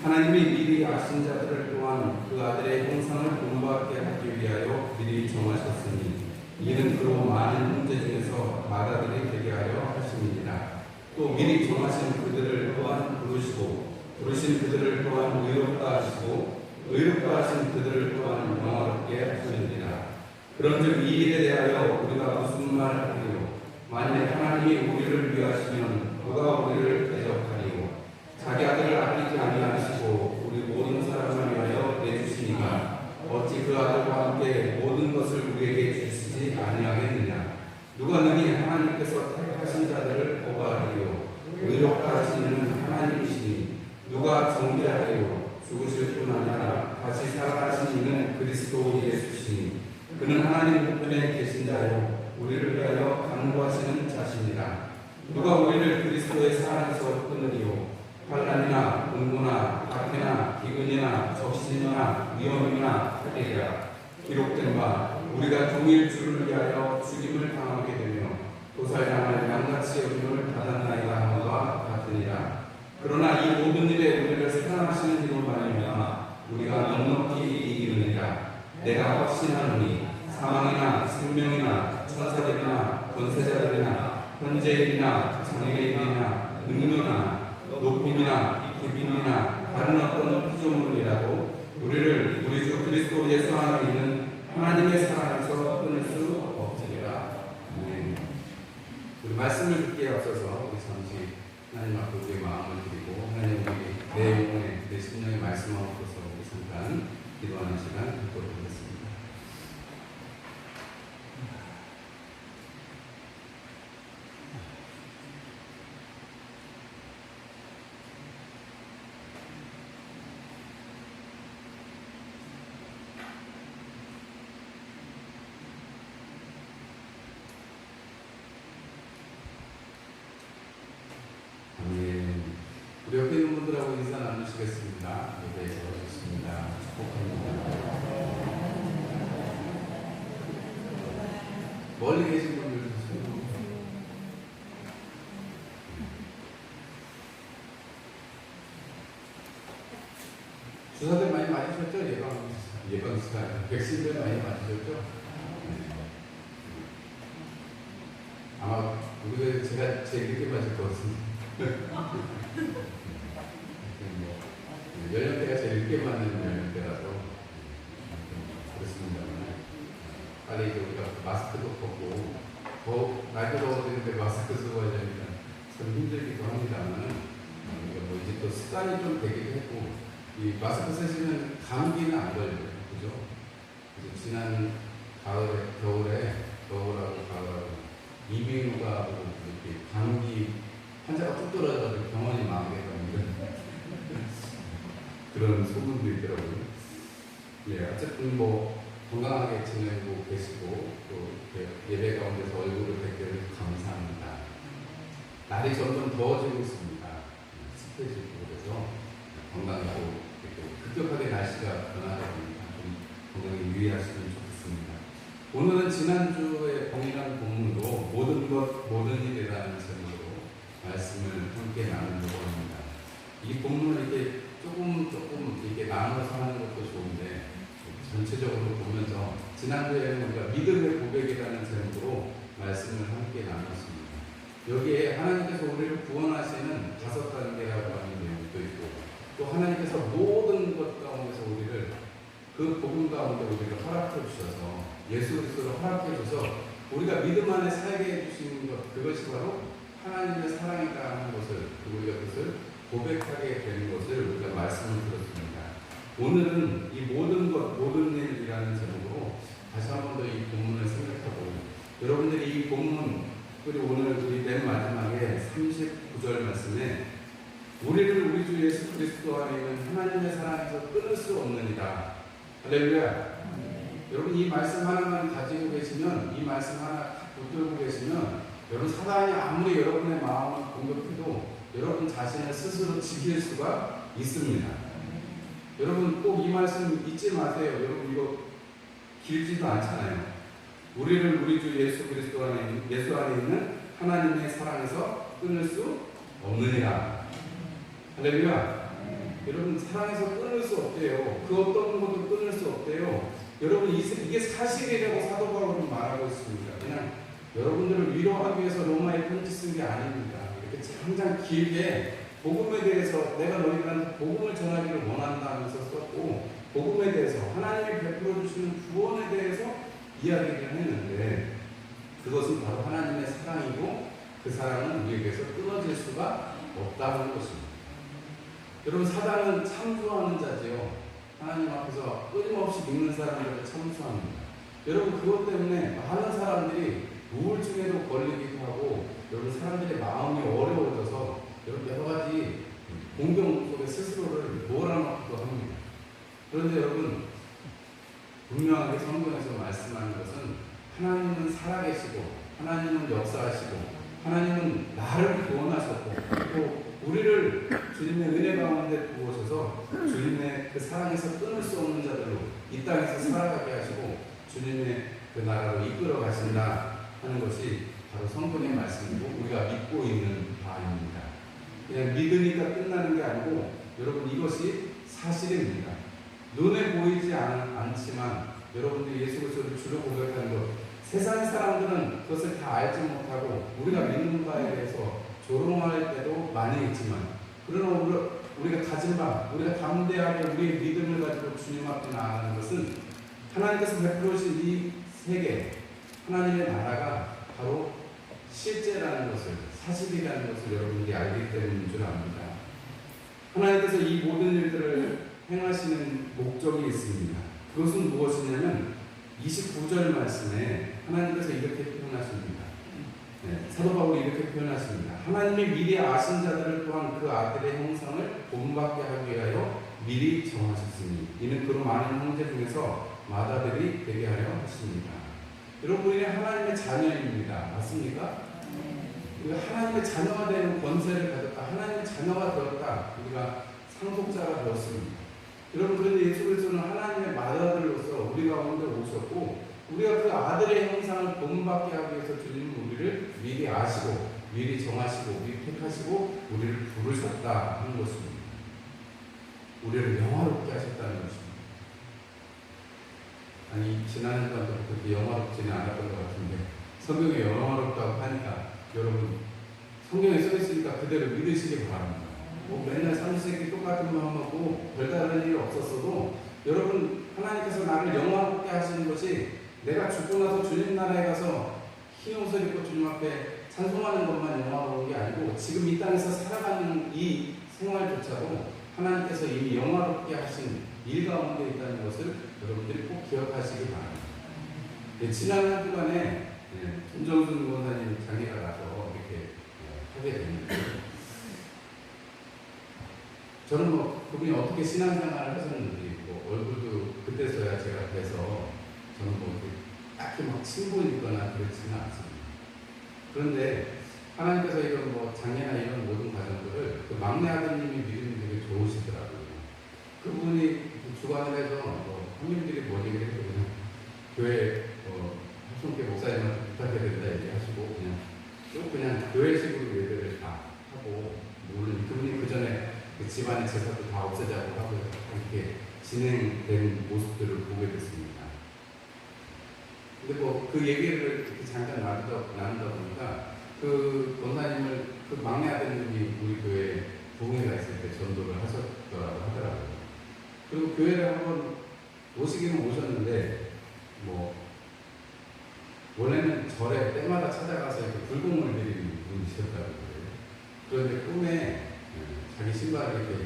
하나님이 미리 아신 자들을 또한 그 아들의 형상을 본받게 하기 위하여 미리 정하셨으니 이는 그로 많은 형제 중에서 맏아들이 되게 하려 하심이니라. 또 미리 정하신 그들을 또한 부르시고 부르신 그들을 또한 의롭다 하시고 의롭다 하신 그들을 또한 영화롭게 하시느니라. 그런즉 이 일에 대하여 우리가 무슨 말을 하리요? 만일 하나님이 우리를 위하시면 누가 우리를 대적하리요? 자기 아들을 아끼지 아니하시고 우리 모든 사람을 위하여 내주시니까 어찌 그 아들과 함께 모든 것을 우리에게 주시지 아니하겠느냐? 누가 능히 하나님께서 택하신 자들을 고발하리요? 의롭다 하시는 하나님이시니 누가 정죄하리요? 죽으실 뿐 아니라 다시 살아나신 이는 그리스도 예수시니 그는 하나님 우편에 계신 자요 우리를 위하여 간구하시는 자신이라. 누가 우리를 그리스도의 사랑에서 끊으리요? 환난이나 공고나 박해나 기근이나 적신이나 위험이나 학대라. 기록된 바 우리가 종일 주를 위하여 죽임을 당하게 되며 도살당할 양같이 여김을 받았나이다 함과 같으니라. 그러나 이 모든 일에 우리를 사랑하시는 이로 말미암아 우리가 넉넉히 이기느니라. 내가 확신하노니 사망이나 생명이나 천사들이나 권세자들이나 현재일이나 장래일이나 능력이나 높임이나 깊임이나 다른 어떤 피조물이라도 우리를 우리 주 그리스도 예수 안에 있는 하나님의 사랑에서 끊을 수 없으리라. 우리 말씀을 듣기에 앞서서 우리 잠시 하나님 앞에 우리의 마음을 드리고 하나님 우리 내 영혼의 내 심령의 말씀 앞에서 우리 잠깐 기도하는 시간 갖도록 하겠습니다. 우리 옆에 있는 분들하고 인사 나누시겠습니다. 예배에서 오셨습니다. 축복합니다. 멀리 계신 분들 주세요. 주사들 많이 맞으셨죠? 예방주사 백신들 많이 맞으셨죠? 아마 우리가 제가 제일 늦게 맞을 것 같습니다. 연령대가 제일 늦게 맞는 연령대라서 그렇습니다만 빨리 이제 우리가 마스크도 벗고 더 날도 더워지는데 마스크 쓰고 하려니까 참 힘들기도 합니다만 뭐 이제 또 습관이 좀 되기도 했고 이 마스크 쓰시면 감기는 안 걸려요, 그죠? 그래서 지난 겨울하고 가을하고 이비인후과 이렇게 감기 환자가 뚝 떨어져가지고 병원이 망하겠다는 그런 소문도 있더라고요. 예, 어쨌든 뭐 건강하게 지내고 계시고 또 예배 가운데서 얼굴을 뵙기를 감사합니다. 날이 점점 더워지고 있습니다. 습해지고 그래서 건강하고 급격하게 날씨가 변하다 보니까 좀 건강에 유의하시면 좋겠습니다. 오늘은 지난주에 동일한 본문으로 모든 것 모든 일이라는 제목으로 말씀을 함께 나누려고 합니다. 이 본문을 이렇게 조금 이렇게 나눠서 하는 것도 좋은데 전체적으로 보면서 지난주에는 우리가 믿음의 고백이라는 제목으로 말씀을 함께 나눴습니다. 여기에 하나님께서 우리를 구원하시는 5단계라고 하는 내용도 있고 또 하나님께서 모든 것 가운데서 우리를 그 복음 가운데 우리를 허락해 주셔서 예수 그리스도를 허락해 주셔서 우리가 믿음 안에 살게 해주시는 것 그것이 바로 하나님의 사랑이다 하는 것을 우리가 그것을 고백하게 되는 것을 우리가 말씀을 들었습니다. 오늘은 이 모든 것 모든 일이라는 제목으로 다시 한 번 더 이 본문을 생각하고 여러분들이 이 본문 그리고 오늘 우리 맨 마지막에 39절 말씀에 우리를 우리 주 예수 그리스도 안에 있는 하나님의 사랑에서 끊을 수 없느니라. 할렐루야. 여러분 이 말씀 하나만 가지고 계시면 이 말씀 하나 붙들고 계시면 여러분 사단이 아무리 여러분의 마음을 공격해도 여러분 자신을 스스로 지킬 수가 있습니다. 여러분 꼭 이 말씀 잊지 마세요. 여러분 이거 길지도 않잖아요. 우리를 우리 주 예수 그리스도 안에 예수 안에 있는 하나님의 사랑에서 끊을 수 없느니라. 할렐루야. 여러분 사랑해서 끊을 수 없대요. 그 어떤 것도 끊을 수 없대요. 여러분 이게 사실이라고 사도 바울은 말하고 있습니다. 그냥 여러분들을 위로하기 위해서 로마에 편지 쓴 게 아닙니다. 이렇게 항상 길게 복음에 대해서 내가 너희들한테 복음을 전하기를 원한다 하면서 썼고, 복음에 대해서 하나님이 베풀어 주시는 구원에 대해서 이야기를 했는데, 그것은 바로 하나님의 사랑이고 그 사랑은 우리에게서 끊어질 수가 없다는 것입니다. 여러분 사단은 참수하는 자지요. 하나님 앞에서 끊임없이 믿는 사람들을 참수합니다. 여러분 그것 때문에 많은 사람들이 우울증에도 걸리기도 하고, 여러분 사람들의 마음이 어려워져서 여러분 여러 가지 공경 속에 스스로를 몰아넣기도 합니다. 그런데 여러분 분명하게 성경에서 말씀하는 것은 하나님은 살아계시고 하나님은 역사하시고 하나님은 나를 구원하셨고 또 우리를 주님의 은혜 가운데 부어셔서 주님의 그 사랑에서 끊을 수 없는 자들로 이 땅에서 살아가게 하시고 주님의 그 나라로 이끌어 가신다 하는 것이 바로 성경의 말씀이고 우리가 믿고 있는 바입니다. 그냥 믿으니까 끝나는 게 아니고 여러분 이것이 사실입니다. 눈에 보이지 않지만 여러분들이 예수 그리스도를 주로 고백하는 것, 세상 사람들은 그것을 다 알지 못하고 우리가 믿는 바에 대해서 조롱할 때도 많이 있지만, 그러나 우리가 가진 바, 우리가 담대하게 우리의 믿음을 가지고 주님 앞에 나아가는 것은 하나님께서 베풀어 주신 이 세계, 하나님의 나라가 바로 실제라는 것을, 사실이라는 것을 여러분들이 알기 때문인 줄 압니다. 하나님께서 이 모든 일들을 행하시는 목적이 있습니다. 그것은 무엇이냐면 29절 말씀에 하나님께서 이렇게 표현하십니다. 사도 바울이 이렇게 표현하십니다. 하나님이 미리 아신 자들을 또한 그 아들의 형상을 본받게 하기 위하여 미리 정하셨으니 이는 그로 많은 형제 중에서 맏아들이 되게 하려 하십니다. 여러분이 하나님의 자녀입니다. 맞습니까? 우리가 하나님의 자녀가 되는 권세를 가졌다. 하나님의 자녀가 되었다. 우리가 상속자가 되었습니다. 여러분 그런데 예수 그리스도는 하나님의 맏아들로서 우리 가운데 오셨고 우리가 그 아들의 형상을 본받게 하기 위해서 주님은 우리를 미리 아시고 미리 정하시고 미리 택하시고 우리를 부르셨다 하는 것입니다. 우리를 영화롭게 하셨다는 것입니다. 아니 지난 시간도 그렇게 영화롭지는 않았던 것 같은데 성경에 영화롭다고 하니까 여러분 성경에 써 있으니까 그대로 믿으시기 바랍니다. 맨날 삼시세끼 똑같은 마음하고 별다른 일이 없었어도 여러분 하나님께서 나를 영화롭게 하시는 것이 내가 죽고 나서 주님 나라에 가서 흰 옷을 입고 주님 앞에 찬송하는 것만 영화로운 게 아니고 지금 이 땅에서 살아가는 이 생활조차도 하나님께서 이미 영화롭게 하신 일 가운데 있다는 것을 여러분들이 꼭 기억하시기 바랍니다. 지난 한 주간에 김정순 권사님 장례가 가서 이렇게 하게 됐는데 저는 그분이 어떻게 신앙생활을 하셨는지 얼굴도 그때서야 제가 뵈서 저는 딱히 친분이 있거나 그렇지는 않습니다. 그런데 하나님께서 이런 장례나 이런 모든 과정들을 그 막내 아드님이 믿음이 되게 좋으시더라고요. 그분이 주관을 해서 형님들이 뭐 얘기를 해도 그냥 교회 합성교 목사님한테 부탁해야 된다 얘기하시고 그냥 교회식으로 예배를 다 하고 물론 그분이 그 전에 그 집안의 제사도 다 없애자고 하고 이렇게 진행된 모습들을 보게 됐습니다. 근데 그 얘기를 이렇게 잠깐 나누다 보니까 그 권사님을 그 막내 아드님이 우리 교회 부흥회가 있을 때 전도를 하셨더라고 하더라고요. 그리고 교회를 한번 오시기는 오셨는데 원래는 절에 때마다 찾아가서 이렇게 불공을 드리는 분이셨다고 그래요. 그런데 꿈에 자기 신발을 이렇게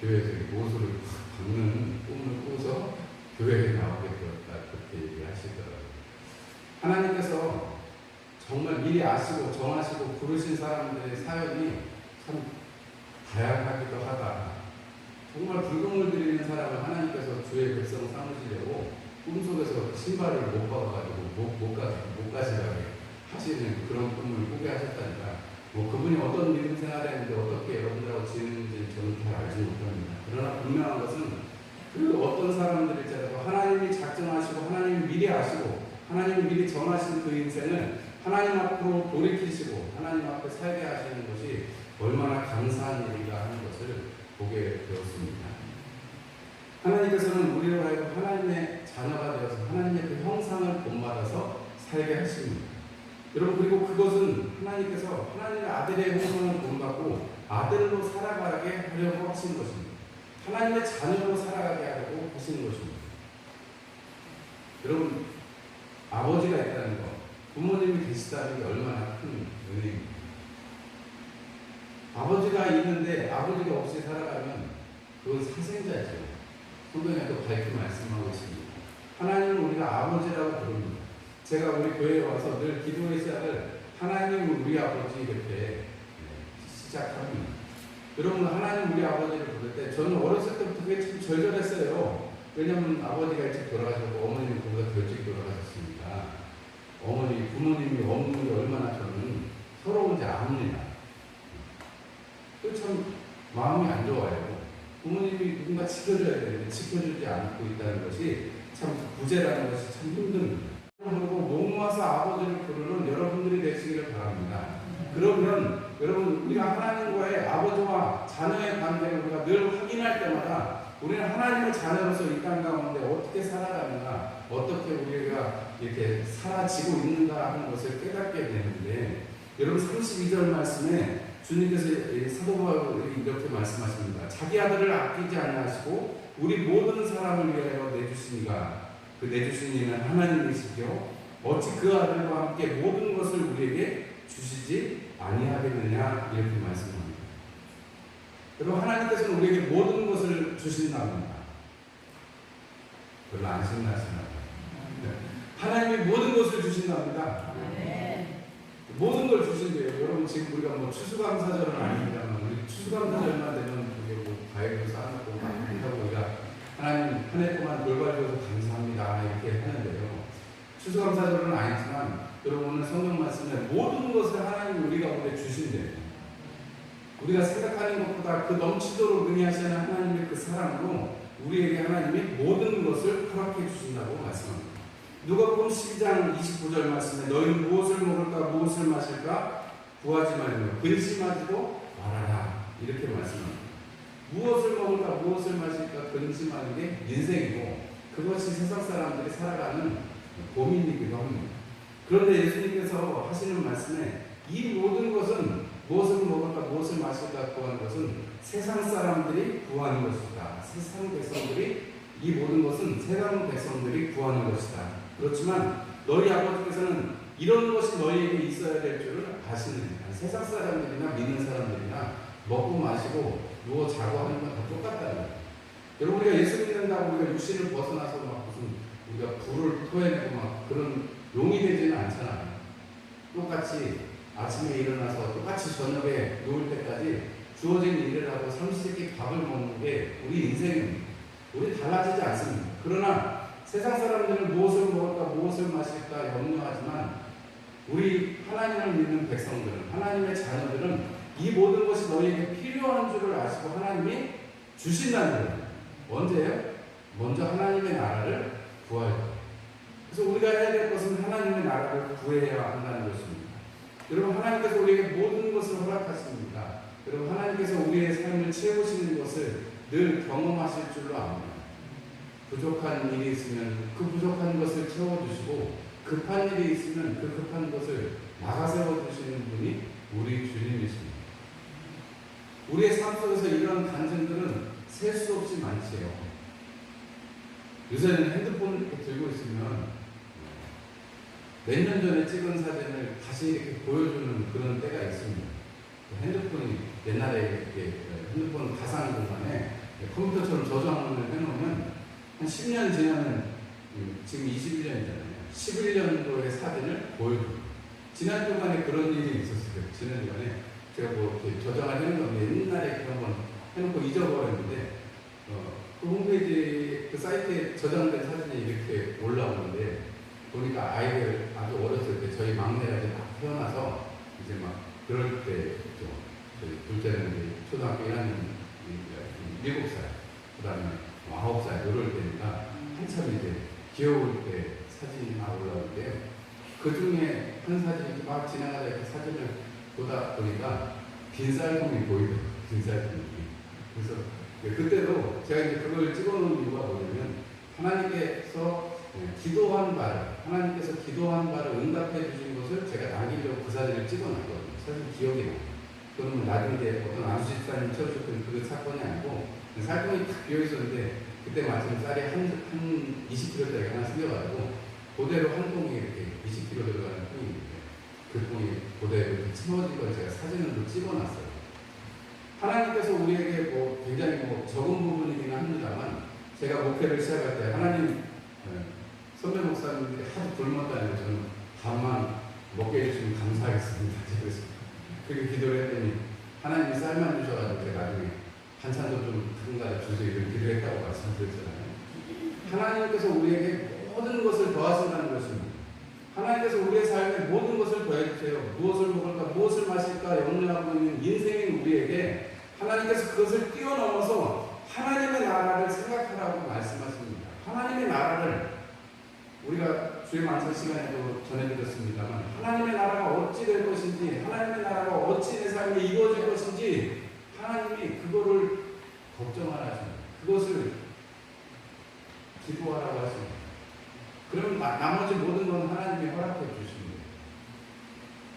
교회에서 이렇게 옷을 박는 꿈을 꾸서 교회에 나오게 되었다 그렇게 얘기하시더라고요. 하나님께서 정말 미리 아시고 정하시고 부르신 사람들의 사연이 참 다양하기도 하다. 정말 불금을 드리는 사람을 하나님께서 주의 백성 삼으시려고 꿈속에서 신발을 못 박아가지고 못 가시라고 하시는 그런 꿈을 꾸게 하셨다니까 그분이 어떤 믿음 생활을 했는데 어떻게 여러분들하고 지내는지 저는 잘 알지 못합니다. 그러나 분명한 것은 그 어떤 사람들일지라도 하나님이 작정하시고 하나님이 미리 아시고 하나님이 미리 정하신 그 인생을 하나님 앞으로 돌이키시고 하나님 앞에 살게 하시는 것이 얼마나 감사한 일인가 하는 것을 보게 되었습니다. 하여금 하나님의 자녀가 되어서 하나님의 그 형상을 본받아서 살게 하십니다. 여러분, 그리고 그것은 하나님께서 하나님의 아들의 형상을 본받고 아들로 살아가게 하려고 하신 것입니다. 하나님의 자녀로 살아가게 하려고 하시는 것입니다. 여러분, 아버지가 있다는 것, 부모님이 계시다는 게 얼마나 큰 은혜입니다. 아버지가 있는데 아버지가 없이 살아가면 그건 사생자죠. 성경에도 밝게 말씀하고 있습니다. 하나님은 우리가 아버지라고 부릅니다. 제가 우리 교회에 와서 늘 기도의 시작을 하나님 우리 아버지 이렇게 시작합니다. 여러분, 하나님 우리 아버지를 부를 때 저는 어렸을 때부터 그게 참 절절했어요. 왜냐하면 아버지가 일찍 돌아가셨고 어머니는 그보다 더 일찍 돌아가셨으니까 어머니, 부모님이 없는 게 얼마나 저는 서러운지 압니다. 그 참 마음이 안 좋아요. 부모님이 누군가 지켜줘야 되는데 지켜주지 않고 있다는 것이 참 부재라는 것이 참 힘듭니다. 그리고 목마서 아버지를 부르는 여러분들이 되시기를 바랍니다. 그러면 여러분, 우리가 하나님과의 아버지와 자녀의 관계를 우리가 늘 확인할 때마다 우리는 하나님의 자녀로서 이 땅 가운데 어떻게 살아가는가, 어떻게 우리가 이렇게 살아지고 있는가 하는 것을 깨닫게 되는데, 여러분 32절 말씀에 주님께서 사도 바울이 이렇게 말씀하십니다. 자기 아들을 아끼지 아니하시고 우리 모든 사람을 위하여 내주시니가 그 내주신 이는 하나님이시죠. 어찌 그 아들과 함께 모든 것을 우리에게 주시지 아니하겠느냐, 이렇게 말씀합니다. 여러분, 하나님께서는 우리에게 모든 것을 주신답니다. 별로 안 신나시나요? 하나님이 모든 것을 주신답니다. 모든 걸 주신대요. 여러분, 지금 우리가 뭐 추수감사절은 아닙니다만 우리 추수감사절만 되면 그게 뭐 과일도 쌓아놓고 하고 우리가 하나님 한 해 동안 돌봐주셔서 감사합니다 이렇게 하는데요. 추수감사절은 아니지만 여러분, 오늘 성경 말씀에 모든 것을 하나님 우리 가운데 주신대요. 우리가 생각하는 것보다 그 넘치도록 능히하시는 하나님의 그 사랑으로 우리에게 하나님이 모든 것을 허락해 주신다고 말씀합니다. 누가복음 12장 29절 말씀에 너희는 무엇을 먹을까 무엇을 마실까 구하지 말며 근심하지도 말아라, 이렇게 말씀합니다. 무엇을 먹을까 무엇을 마실까 근심하는 게 인생이고 그것이 세상 사람들이 살아가는 고민이기도 합니다. 그런데 예수님께서 하시는 말씀에 이 모든 것은 무엇을 먹을까 무엇을 마실까 구하는 것은 세상 사람들이 구하는 것이다. 세상 백성들이, 이 모든 것은 세상 백성들이 구하는 것이다. 그렇지만 너희 아버지께서는 이런 것이 너희에게 있어야 될 줄을 아시느니라. 세상 사람들이나 믿는 사람들이나 먹고 마시고 누워 자고 하는 건 다 똑같다는 거예요. 여러분, 우리가 예수 믿는다고 우리가 육신을 벗어나서 막 무슨 우리가 불을 토해내고 막 그런 용이 되지는 않잖아요. 똑같이 아침에 일어나서 똑같이 저녁에 누울 때까지 주어진 일을 하고 삼시세끼 밥을 먹는 게 우리 인생입니다. 우리 달라지지 않습니다. 그러나 세상 사람들은 무엇을 먹을까 무엇을 마실까 염려하지만 우리 하나님을 믿는 백성들은, 하나님의 자녀들은 이 모든 것이 너희에게 필요한 줄을 아시고 하나님이 주신다는 거예요. 언제요? 먼저 하나님의 나라를 구하여. 그래서 우리가 해야 될 것은 하나님의 나라를 구해야 한다는 것입니다. 여러분, 하나님께서 우리에게 모든 것을 허락하십니다. 여러분, 하나님께서 우리의 삶을 채우시는 것을 늘 경험하실 줄로 압니다. 부족한 일이 있으면 그 부족한 것을 채워주시고 급한 일이 있으면 그 급한 것을 막아세워주시는 분이 우리 주님이십니다. 우리의 삶 속에서 이런 간증들은 셀 수 없이 많지요. 요새는 핸드폰 이렇게 들고 있으면 몇 년 전에 찍은 사진을 다시 이렇게 보여주는 그런 때가 있습니다. 핸드폰이 옛날에 이렇게 핸드폰 가상 공간에 컴퓨터처럼 저장을 해놓으면 한 10년 지나면 지금 21년이잖아요. 11년도의 사진을 보여줍니다. 지난 주간에 그런 일이 있었어요. 지난 주간에 제가 뭐 이렇게 저장을 해놓은 옛날에 그런 건 해놓고 잊어버렸는데 그 홈페이지 그 사이트에 저장된 사진이 이렇게 올라오는데 보니까 아이들 아주 어렸을 때 저희 막내가 이제 막 태어나서 이제 막 그럴 때 저희 둘째는 초등학교 1학년 7살, 그 다음에 9살 이럴 때니까 한참 이제 귀여울 때 사진이 막 올라오는데 그 중에 한 사진이 막 지나가다 이렇게 사진을 보다 보니까 빈살봉이 보이더라고요. 빈살봉이. 그래서 그때도 제가 이제 그걸 찍어놓은 이유가 뭐냐면 하나님께서 기도한 바를 응답해 주신 것을 제가 남기려고 그 사진을 찍어놨거든요. 사실 기억이 나요. 그러면 나중에 어떤 안수집사님 쳐주셨던 그 사건이 아니고 살동이 탁 비어있었는데 그때 마침 쌀이 한 20kg짜리 하나 생겨가지고 그대로 한 통이 이렇게 20kg 들어가는 통이 있는데 그 통이 그대로 채워진 걸 제가 사진으로 찍어놨어요. 하나님께서 우리에게 굉장히 적은 부분이긴 합니다만 제가 목회를 시작할 때 하나님 선배 목사님들이 하도 굶었다는 저는 밥만 먹게 해주시면 감사하겠습니다. 그래서 그렇게 기도를 했더니 하나님이 쌀만 주셔가지고 제가 나중에 반찬도 좀 누군가 주세요 이런 기도를 했다고 말씀드렸잖아요. 하나님께서 우리에게 모든 것을 더하신다는 것입니다. 하나님께서 우리의 삶에 모든 것을 더해주세요. 무엇을 먹을까, 무엇을 마실까 염려하고 있는 인생인 우리에게 하나님께서 그것을 뛰어넘어서 하나님의 나라를 생각하라고 말씀하십니다. 하나님의 나라를 우리가 주의 만찬 시간에도 전해드렸습니다만 하나님의 나라가 어찌 될 것인지 하나님의 나라가 어찌 내 삶에 이루어질 것인지 하나님이 그거를 걱정 안 하십니다. 그것을 기도하라고 하십니다. 그럼 나머지 모든 건 하나님이 허락해 주십니다.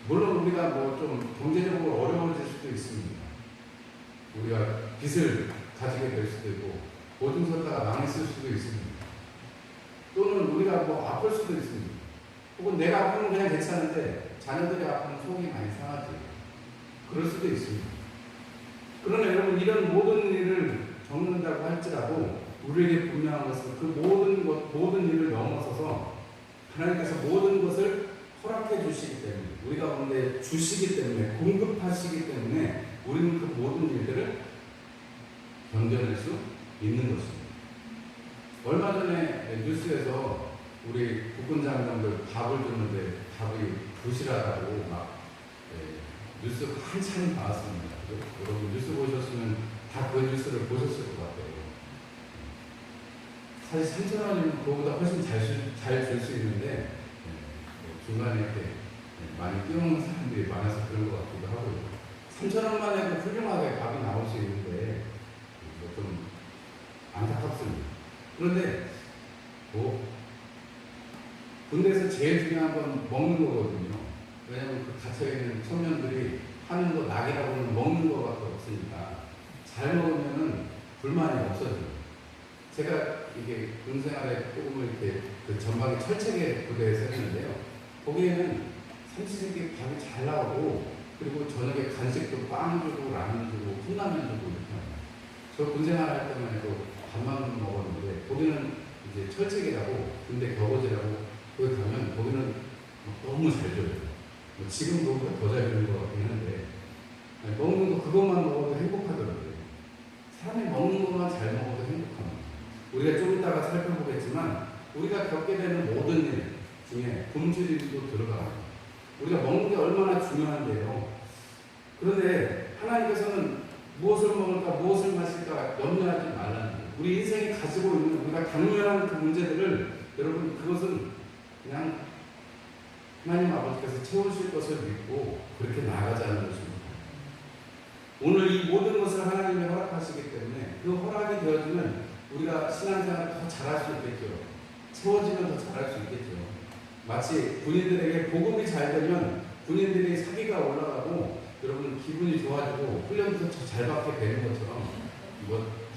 물론 우리가 좀 경제적으로 어려워질 수도 있습니다. 우리가 빚을 가지게 될 수도 있고 보증 섰다가 망했을 수도 있습니다. 또는 우리가 아플 수도 있습니다. 혹은 내가 아프면 그냥 괜찮은데 자녀들이 아프면 속이 많이 상하지. 그럴 수도 있습니다. 그러나 여러분 이런 모든 일을 겪는다고 할지라도 우리에게 분명한 것은 그 모든 일을 넘어서서 하나님께서 모든 것을 허락해 주시기 때문에 우리 가운데 주시기 때문에 공급하시기 때문에 우리는 그 모든 일들을 견뎌낼 수 있는 것입니다. 얼마 전에 뉴스에서 우리 국군 장병들 밥을 줬는데 밥이 부실하다고 뉴스 한참 나왔습니다. 여러분 뉴스 보셨으면 다 그 뉴스를 보셨을 것 같아요. 사실 3,000원이면 그거보다 훨씬 잘 줄 수 있는데 중간에 이렇게 많이 뛰어오는 사람들이 많아서 그런 것 같기도 하고요. 3,000원만 해도 훌륭하게 밥이 나올 수 있는데 좀 안타깝습니다. 그런데 군대에서 제일 중요한 건 먹는 거거든요. 왜냐하면 그 갇혀있는 청년들이 하는 거 낙이라고는 먹는 거밖에 없으니까 잘 먹으면은 불만이 없어져요. 제가 이게 군생활에 조금 이렇게 그 전방에 철책의 부대에서 했는데요. 거기에는 삼시세끼 밥이 잘 나오고 그리고 저녁에 간식도 빵 주고 라면 주고 컵라면 주고 이렇게 합니다. 저 군생활 할 때만 해도 밥만 먹었는데 거기는 이제 철책이라고 군대 겨우지라고 거기 가면 거기는 너무 잘 줘요. 지금도 더 잘 주는 것 같긴 한데 먹는 거 그것만 먹어도 행복하더라고요. 사람이 먹는 것만 잘 먹어도 행복합니다. 우리가 좀 이따가 살펴보겠지만 우리가 겪게 되는 모든 일 중에 굶주림도 들어갑니다. 우리가 먹는 게 얼마나 중요한데요. 그런데 하나님께서는 무엇을 먹을까 무엇을 마실까 염려하지 말라는 거예요. 우리 인생이 가지고 있는 우리가 당면한 그 문제들을 여러분 그것은 그냥 하나님 아버지께서 채우실 것을 믿고 그렇게 나아가자는 것입니다. 오늘 이 모든 것을 하나님이 허락하시기 때문에 그 허락이 되어지면 우리가 신앙생활을 더 잘할 수 있겠죠. 채워지면 더 잘할 수 있겠죠. 마치 군인들에게 복음이 잘 되면 군인들이 사기가 올라가고 여러분 기분이 좋아지고 훈련도 더 잘 받게 되는 것처럼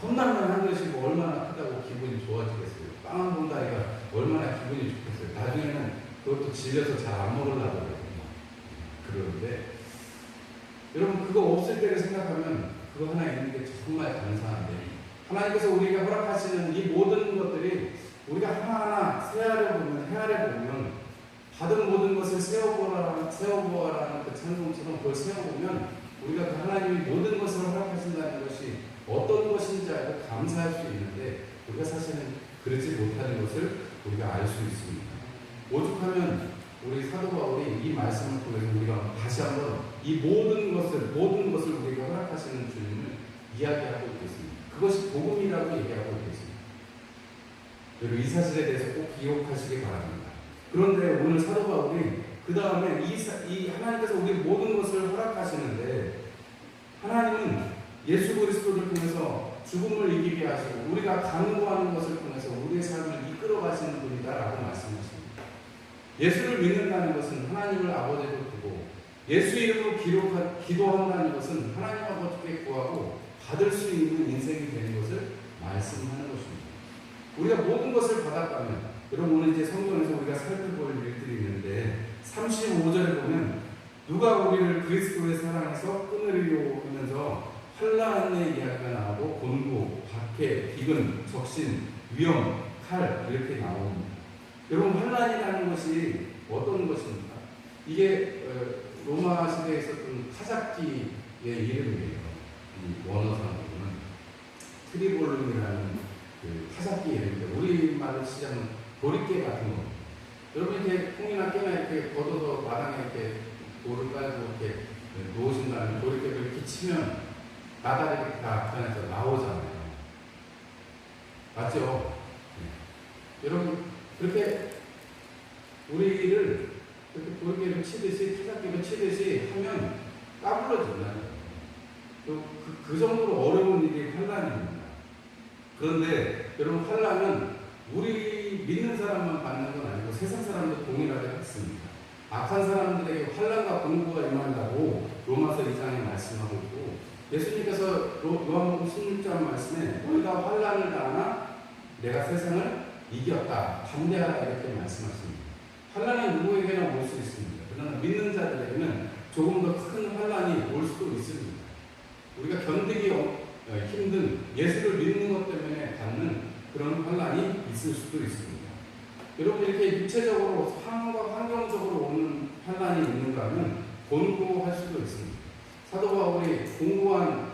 험난만 한 것이 얼마나 크다고 기분이 좋아지겠어요. 빵 한 봉다리가 얼마나 기분이 좋겠어요. 나중에는 그것도 질려서 잘 안 먹으려고 그래요. 그러는데 여러분 그거 없을 때를 생각하면 그거 하나 있는 게 정말 감사한데 하나님께서 우리에게 허락하시는 이 모든 것들이 우리가 하나하나 헤아려 보면 받은 모든 것을 세워보아라는 그 찬송처럼 그걸 세워보면 우리가 그 하나님이 모든 것을 허락하신다는 것이 어떤 것인지 알고 감사할 수 있는데 우리가 사실은 그러지 못하는 것을 우리가 알 수 있습니다. 오죽하면 우리 사도 바울이 이 말씀을 통해서 우리가 다시 한번 이 모든 것을 우리에게 허락하시는 주님을 이야기하고 있겠습니다. 그것이 복음이라고 얘기하고 있겠습니다. 여러분 이 사실에 대해서 꼭 기억하시기 바랍니다. 그런데 오늘 사도 바울이 그 다음에 이 하나님께서 우리 모든 것을 허락하시는데 하나님은 예수 그리스도를 통해서 죽음을 이기게 하시고 우리가 간구하는 것을 통해서 우리 우리의 삶을 이끌어 가시는 분이다라고 말씀하십니다. 예수를 믿는다는 것은 하나님을 아버지로 두고 예수 이름으로 기도한다는 것은 하나님 아버지께 구하고 받을 수 있는 인생이 되는 것을 말씀하는 것입니다. 우리가 모든 것을 받았다면, 여러분 오늘 이제 성경에서 우리가 살펴볼 일들이 있는데 35절에 보면 누가 우리를 그리스도의 사랑에서 끊으리요 하면서 환난의 이야기가 나오고 곤고, 박해, 기근, 적신, 위험, 칼 이렇게 나옵니다. 여러분 환난이라는 것이 어떤 것입니까? 이게 로마 시대에 있었던 카자키의 이름이에요. 이 원어상으로는 트리볼룸이라는 그 카자키 이름인데 우리말로 시작은 도리깨 같은 거. 여러분 이렇게 콩이나 깨나 이렇게 걷어서 마당에 이렇게 돌을 깔고 이렇게 놓으신 다음에 도리깨를 이렇게 치면 나달이 다 앞편에서 나오잖아요. 맞죠? 네. 여러분 그렇게 우리를 그렇게 도리깨를 치듯이 타작깨를 치듯이 하면 까불어진다는 거예요. 그 정도로 어려운 일이 환난입니다. 그런데 여러분 환난은 우리 믿는 사람만 받는 건 아니고 세상 사람도 동일하게 받습니다. 악한 사람들에게 환난과 공고가 임한다고 로마서 2장에 말씀하고 있고 예수님께서 요한복음 16장 말씀에 너희가 환난을 당하나 내가 세상을 이겼다 담대하라 이렇게 말씀하십니다. 환난은 누구에게나 올 수 있습니다. 그러나 믿는 자들에게는 조금 더 큰 환난이 올 수도 있습니다. 우리가 견디기 힘든 예수를 믿는 것 때문에 받는 그런 환난이 있을 수도 있습니다. 여러분 이렇게 육체적으로 상황과 환경적으로 오는 환난이 있는가 하면 곤고할 수도 있습니다. 사도 바울이 공고한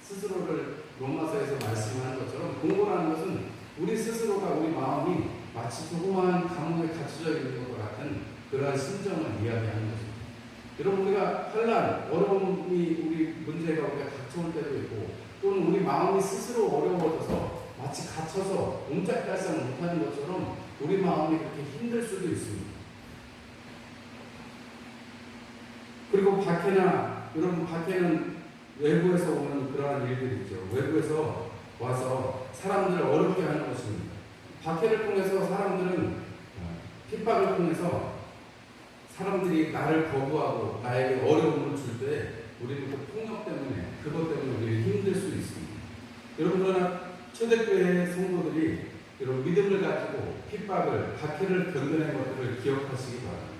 스스로를 로마서에서 말씀하는 것처럼 공고라는 것은 우리 스스로가 우리 마음이 마치 조그마한 감옥에 갇혀져 있는 것과 같은 그러한 심정을 이야기하는 것입니다. 여러분 우리가 환난, 어려움이 우리 문제가 우리가 닥쳐올 때도 있고 또는 우리 마음이 스스로 어려워져서 마치 갇혀서 옴짝달싹 못하는 것처럼 우리 마음이 그렇게 힘들 수도 있습니다. 그리고 박해나 여러분 박해는 외부에서 오는 그러한 일들이죠. 외부에서 와서 사람들을 어렵게 하는 것입니다. 박해를 통해서 사람들은 핍박을 통해서 사람들이 나를 거부하고 나에게 어려움을 줄 때 우리는 그 폭력 때문에 그것 때문에 우리는 힘들 수 있습니다. 여러분 그러나 초대교회 성도들이 여러분 믿음을 가지고 핍박을 박해를 견뎌낸 것들을 기억하시기 바랍니다.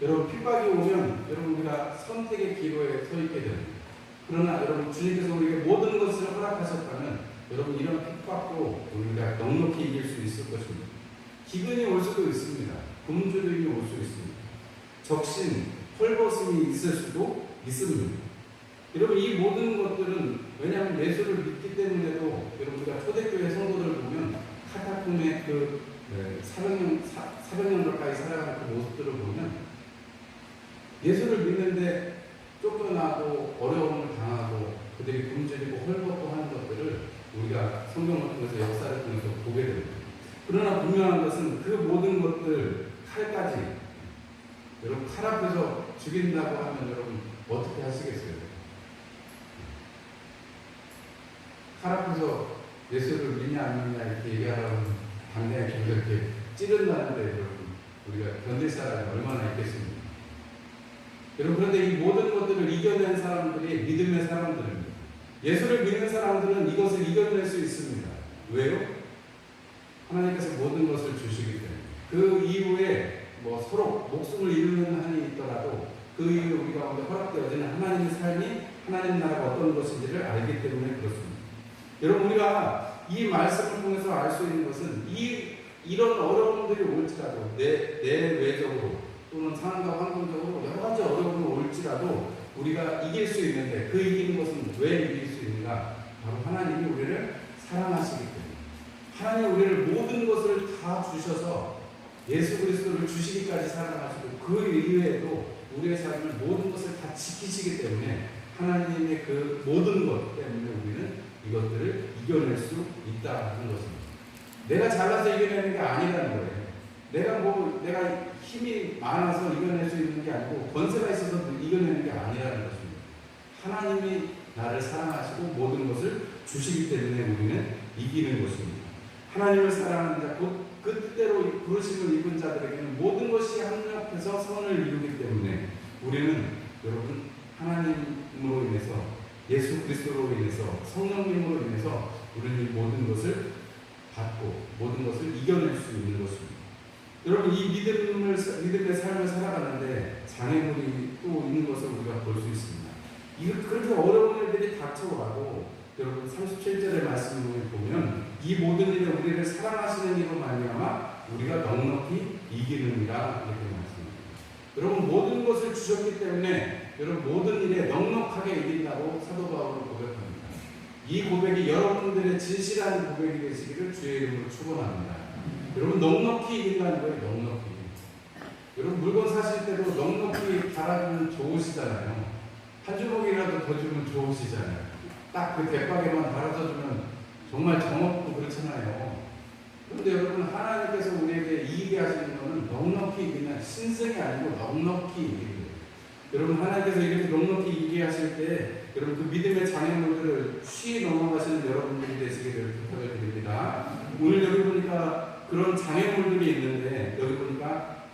여러분 핍박이 오면 여러분 우리가 선택의 기로에 서 있게 됩니다. 그러나 여러분 주님께서 우리에게 모든 것을 허락하셨다면 여러분 이런 핍박도 우리가 넉넉히 이길 수 있을 것입니다. 기근이 올 수도 있습니다. 굶주림이 올 수 있습니다. 적신, 헐벗음이 있을 수도 있습니다. 여러분 이 모든 것들은 왜냐하면 예수를 믿기 때문에도 여러분 우리가 초대교회 성도들을 보면 카타콤의 그 400년 가까이 살아가는 그 모습들을 보면 예수를 믿는데 쫓겨나고 어려움을 당하고 그들이 굶주리고 헐벗고 하는 것들을 우리가 성경을 통해서 역사를 통해서 보게 됩니다. 그러나 분명한 것은 그 모든 것들 칼까지 여러분 칼 앞에서 죽인다고 하면 여러분 어떻게 하시겠어요? 칼 앞에서 예수를 믿냐 안 믿냐 이렇게 얘기하라고 당장에 이렇게 찌른다는데 여러분 우리가 견딜 사람이 얼마나 있겠습니까? 여러분 그런데 이 모든 것들을 이겨낸 사람들이 믿음의 사람들입니다. 예수를 믿는 사람들은 이것을 이겨낼 수 있습니다. 왜요? 하나님께서 모든 것을 주시기 때문에 그 이후에 뭐 서로 목숨을 잃는 한이 있더라도 그 이후에 우리 가운데 허락되어지는 하나님의 삶이 하나님 나라가 어떤 것인지를 알기 때문에 그렇습니다. 여러분 우리가 이 말씀을 통해서 알 수 있는 것은 이런 어려움들이 올지라도 내외적으로 또는 상황과 환경적으로 여러 가지 어려움이 올지라도 우리가 이길 수 있는데 그 이기는 것은 왜 이길 수 있는가? 바로 하나님이 우리를 사랑하시기 때문에 하나님이 우리를 모든 것을 다 주셔서 예수 그리스도를 주시기까지 사랑하시고 그 이외에도 우리의 삶을 모든 것을 다 지키시기 때문에 하나님의 그 모든 것 때문에 우리는 이것들을 이겨낼 수 있다는 것입니다. 내가 잘나서 이겨내는 게 아니라는 거예요. 내가 힘이 많아서 이겨낼 수 있는 게 아니고 권세가 있어서 이겨내는 게 아니라는 것입니다. 하나님이 나를 사랑하시고 모든 것을 주시기 때문에 우리는 이기는 것입니다. 하나님을 사랑하는 자, 곧 그 뜻대로 부르심을 입은 자들에게는 모든 것이 합력해서 선을 이루기 때문에 우리는 여러분 하나님으로 인해서 예수 그리스도로 인해서 성령님으로 인해서 우리는 이 모든 것을 받고 모든 것을 이겨낼 수 있는 것입니다. 여러분 이 믿음의 삶을 살아가는데 장애물이 또 있는 것을 우리가 볼 수 있습니다. 이거 그렇게 어려운 일들이 닥쳐와도 여러분 37절의 말씀을 보면 이 모든 일에 우리를 사랑하시는 이로 말미암아 우리가 넉넉히 이기느니라 이렇게 말씀합니다. 여러분 모든 것을 주셨기 때문에 여러분 모든 일에 넉넉하게 이긴다고 사도 바울은 고백합니다. 이 고백이 여러분들의 진실한 고백이 되시기를 주의 이름으로 축원합니다. 여러분 넉넉히 이긴다는 거예요. 넉넉히. 여러분 물건 사실 때도 넉넉히 달아주면 좋으시잖아요. 한 주먹이라도 더 주면 좋으시잖아요. 딱 그 대박에만 달아서 주면 정말 정없고 그렇잖아요. 그런데 여러분 하나님께서 우리에게 이기게 하시는 것은 넉넉히 이기는 신성이 아니고 넉넉히 이기는 거예요. 여러분 하나님께서 이렇게 넉넉히 이기게 하실 때 여러분 그 믿음의 장애물들을 쉬이 넘어가시는 여러분들이 되시기를 부탁을 드립니다. 오늘 여기 보니까 그런 장애물들이 있는데 여기 보니까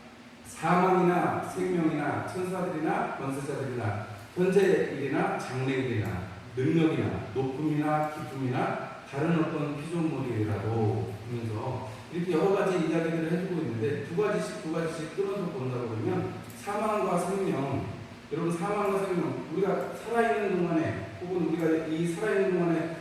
사망이나 생명이나 천사들이나 권세자들이나 현재 일이나 장래 일이나 능력이나 높음이나 기쁨이나 다른 어떤 피조물이라도 하면서 이렇게 여러 가지 이야기들을 해주고 있는데 두 가지씩 끊어서 본다고 그러면 사망과 생명, 여러분 사망과 생명, 우리가 살아있는 동안에 혹은 우리가 이 살아있는 동안에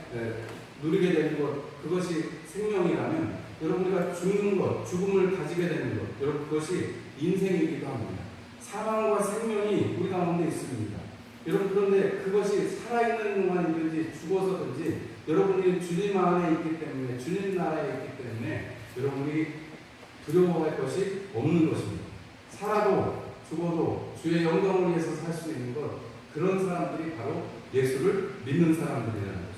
누리게 되는 것, 그것이 생명이라면 여러분 우리가 죽는 것, 죽음을 가지게 되는 것, 여러분 그것이 인생이기도 합니다. 사망과 생명이 우리 가운데 있습니다. 여러분 그런데 그것이 살아있는 동안이든지 죽어서든지 여러분이 주님 안에 있기 때문에 주님 나라에 있기 때문에 여러분이 두려워할 것이 없는 것입니다. 살아도 죽어도 주의 영광을 위해서 살 수 있는 것, 그런 사람들이 바로 예수를 믿는 사람들이라는 것입니다.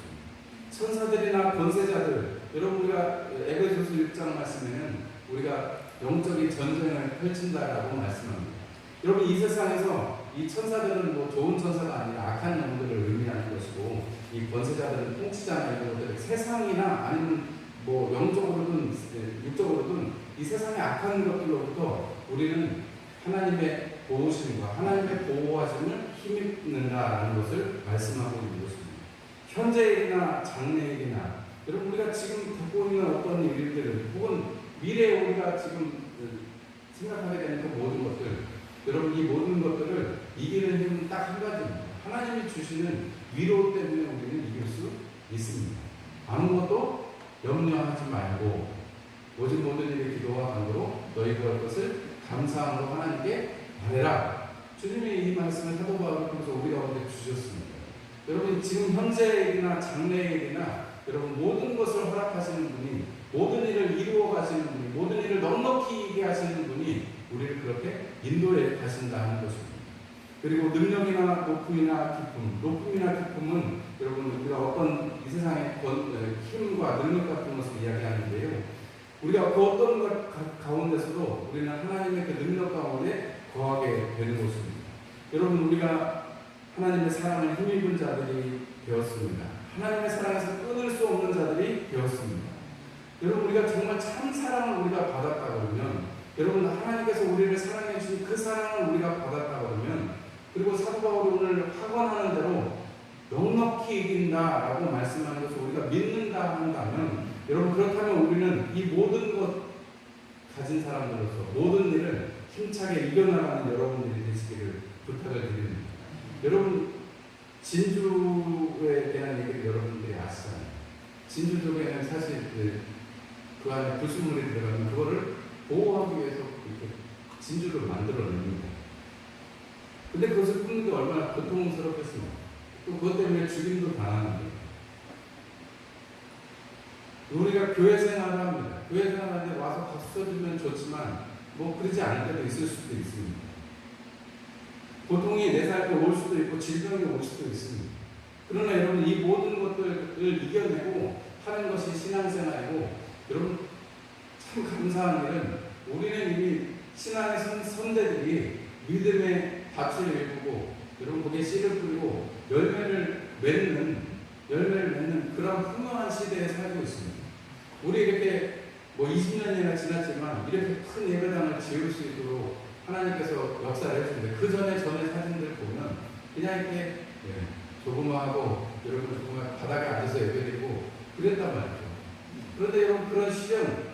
천사들이나 권세자들, 여러분 우리가 에베소서 6장 말씀에는 우리가 영적인 전쟁을 펼친다라고 말씀합니다. 여러분 이 세상에서 이 천사들은 뭐 좋은 천사가 아니라 악한 영들을 의미하는 것이고 이 권세자들은 통치자나 이런 것들 세상이나 아니면 뭐 영적으로든 육적으로든 이 세상의 악한 것들로부터 우리는 하나님의 보호심과 하나님의 보호하심을 힘입는다라는 것을 말씀하고 있는 것입니다. 현재일이나 장래일이나 여러분 우리가 지금 겪고 있는 어떤 일들을 혹은 미래에 우리가 지금 생각하게 되는 그 모든 것들, 여러분 이 모든 것들을 이기는 힘은 딱 한 가지입니다. 하나님이 주시는 위로 때문에 우리는 이길 수 있습니다. 아무것도 염려하지 말고 오직 모든 일에 기도와 간구로 너희가 할 것을 감사함으로 하나님께 바라라. 주님이 이 말씀을 사도 바울을 통해서 우리 가운데 주셨습니다. 여러분 지금 현재 일이나 장래 일이나 여러분 모든 것을 허락하시는 분이, 모든 일을 이루어 가시는 분이, 모든 일을 넉넉히 이기게 하시는 분이 우리를 그렇게 인도해 가신다 하는 것입니다. 그리고 능력이나 높음이나 기쁨, 높음이나 기쁨은 여러분 우리가 어떤 이 세상의 힘과 능력 같은 것을 이야기하는데요. 우리가 그 어떤 것 가운데서도 우리는 하나님의 그 능력 가운데 거하게 되는 것입니다. 여러분 우리가 하나님의 사랑을 힘입은 자들이 되었습니다. 하나님의 사랑에서 끊을 수 없는 자들이 되었습니다. 여러분 우리가 정말 참 사랑을 우리가 받았다 그러면, 여러분 하나님께서 우리를 사랑해 주신 그 사랑을 우리가 받았다 그러면, 그리고 사도 바울이 오늘 학원하는 대로 넉넉히 이긴다라고 말씀하는 것을 우리가 믿는다 한다면, 여러분 그렇다면 우리는 이 모든 것 가진 사람들로서 모든 일을 힘차게 이겨나가는 여러분들이 되시기를 부탁을 드립니다. 여러분 진주에 대한 얘기를 여러분들이 아시잖아요. 진주 쪽에는 사실 그 안에 불순물이 들어가면 그거를 보호하기 위해서 이렇게 진주를 만들어냅니다. 근데 그것을 끊는 게 얼마나 고통스럽겠습니까? 또 그것 때문에 죽임도 당하는데. 우리가 교회 생활을 합니다. 교회 생활할 때 와서 박수 쳐주면 좋지만 뭐 그러지 않을 때도 있을 수도 있습니다. 고통이 내 삶에 올 수도 있고 질병이 올 수도 있습니다. 그러나 여러분 이 모든 것들을 이겨내고 하는 것이 신앙생활이고, 여러분 참 감사한 일은 우리는 이미 신앙의 선대들이 믿음의 밭을 일구고 여러분 거기에 씨를 뿌리고 열매를 맺는 그런 풍성한 시대에 살고 있습니다. 우리 이렇게 뭐 20년이나 지났지만 이렇게 큰 예배당을 지을 수 있도록 하나님께서 역사를 해주는데 그 전에 사진들 보면 그냥 이렇게 조그마하고 여러분 조그마 바닥에 앉아서 예배드리고 그랬단 말이죠. 그런데 여러분 그런 시련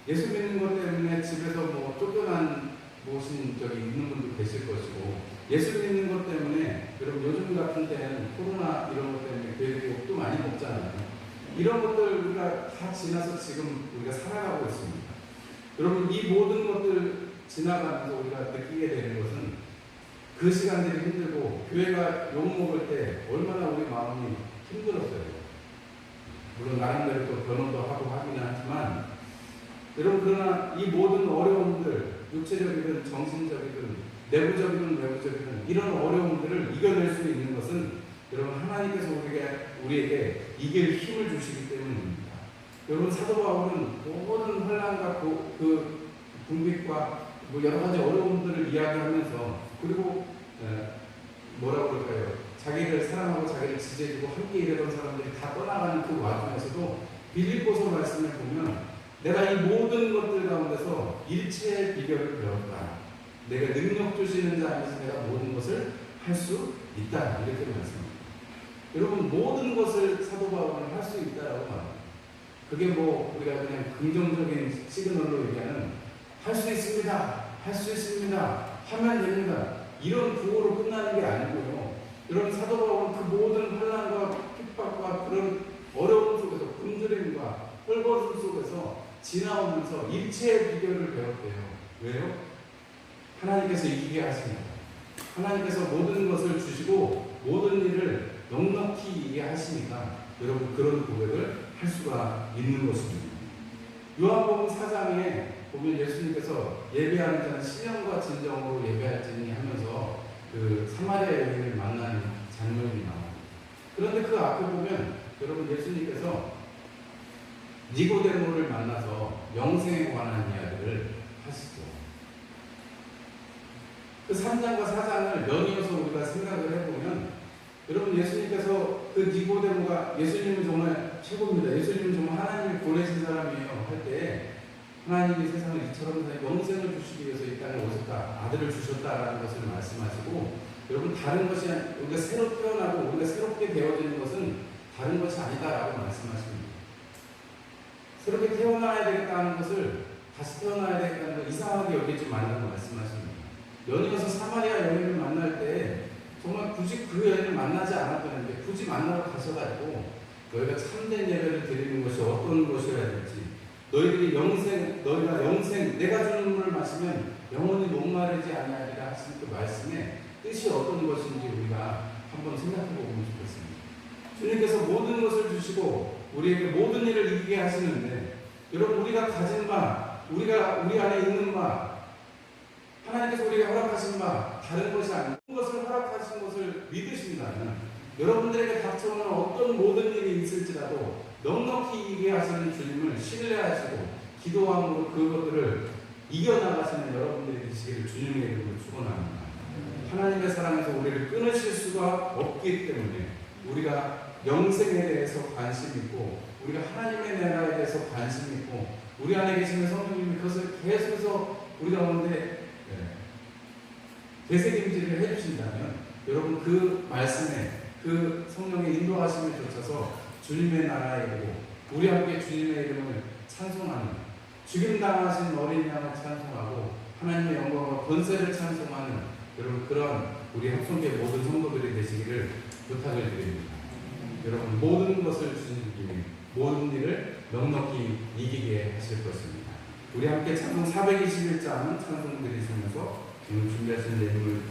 예수 믿는 것 때문에 집에서 뭐 쫓겨난 모신 적이 있는 분도 계실 것이고 예수 믿는 것 때문에 여러분 요즘 같은 때는 코로나 이런 것 때문에 교회들이 욕도 많이 먹잖아요. 이런 것들 우리가 다 지나서 지금 우리가 살아가고 있습니다. 여러분 이 모든 것들 지나가면서 우리가 느끼게 되는 것은 그 시간들이 힘들고 교회가 욕먹을 때 얼마나 우리 마음이 힘들었어요. 물론 나름대로 또 변호도 하고 하긴 하지만 여러분 그러나 이 모든 어려움들 육체적이든 정신적이든 내부적이든 외부적이든 이런 어려움들을 이겨낼 수 있는 것은 여러분 하나님께서 우리에게 이길 힘을 주시기 때문입니다. 여러분 사도 바울은 모든 환난과 그 궁핍과 뭐 여러 가지 어려움들을 이야기하면서 그리고 뭐라고 그럴까요? 자기를 사랑하고 자기를 지지해주고 함께 일하던 사람들이 다 떠나가는 그 와중에서도 빌립보서 말씀을 보면 내가 이 모든 것들 가운데서 일체의 비결을 배웠다. 내가 능력 주시는 자 안에서 내가 모든 것을 할 수 있다. 이렇게 말씀합니다. 여러분 모든 것을 사도 바울은 할 수 있다라고 말합니다. 그게 뭐 우리가 그냥 긍정적인 시그널로 얘기하는 할 수 있습니다. 할 수 있습니다. 하면 됩니다. 이런 구호로 끝나는 게 아니고요. 여러분 사도 바울은 그 모든 환난과 핍박과 그런 어려움 속에서 굶주림과 헐벗음 속에서 지나오면서 일체의 비결을 배웠대요. 왜요? 하나님께서 이기게 하십니다. 하나님께서 모든 것을 주시고 모든 일을 넉넉히 이기게 하시니까 여러분 그런 고백을 할 수가 있는 것입니다. 요한복음 4장에 보면 예수님께서 예배하는 자는 신령과 진정으로 예배할지니 하면서 그 사마리아 여인을 만나는 장면이 나옵니다. 그런데 그 앞에 보면 여러분 예수님께서 니고데모를 만나서 영생에 관한 이야기를 하시죠. 그 3장과 4장을 연이어서 우리가 생각을 해보면 여러분 예수님께서 그 니고데모가 예수님은 정말 최고입니다. 예수님은 정말 하나님이 보내신 사람이에요. 할 때 하나님이 세상을 이처럼 영생을 주시기 위해서 이 땅에 오셨다. 아들을 주셨다라는 것을 말씀하시고 여러분 다른 것이 우리가 새로 태어나고 우리가 새롭게 되어지는 것은 다른 것이 아니다라고 말씀하십니다. 새롭게 태어나야 되겠다는 것을 다시 태어나야 되겠다는 걸 이상하게 여기지 말라고 말씀하십니다. 연이어서 사마리아 여인을 만날 때 정말 굳이 그 여인을 만나지 않아도 되는데 굳이 만나러 가셔가지고 너희가 참된 예배를 드리는 것이 어떤 것이어야 될지 너희가 영생 내가 주는 물을 마시면 영원히 목마르지 아니하리라 하신 그 말씀의 뜻이 어떤 것인지 우리가 한번 생각해 보면 좋겠습니다. 주님께서 모든 것을 주시고 우리에게 모든 일을 이기게 하시는데 여러분 우리가 가진 바 우리 안에 있는 바 하나님께서 우리에게 허락하신 바 다른 것이 아닌 것을 허락하신 것을 믿으신다면 여러분들에게 닥쳐오는 어떤 모든 일이 있을지라도 넉넉히 이기게 하시는 주님을 신뢰하시고 기도함으로 그것들을 이겨나가시는 여러분들이 되시기를 주님의 이름으로 축원합니다. 하나님의 사랑에서 우리를 끊으실 수가 없기 때문에 우리가 영생에 대해서 관심 있고 우리가 하나님의 나라에 대해서 관심 있고 우리 안에 계시는 성령님이 그것을 계속해서 우리 가운데 되새김질을 해주신다면 여러분 그 말씀에 그 성령의 인도하심에 쫓아서 주님의 나라에 이르고 우리 함께 주님의 이름을 찬송하는 죽임당하신 어린 양을 찬송하고 하나님의 영광과 권세를 찬송하는 여러분 그런 우리 합성계 모든 성도들이 되시기를 부탁을 드립니다. 여러분 모든 것을 주님이 모든 일을 넉넉히 이기게 하실 것입니다. 우리 함께 찬송 421장 찬송 드리시면서 지금 준비하신 내용을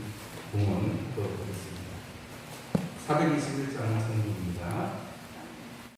공헌 보도록 하겠습니다. 421장 찬송입니다.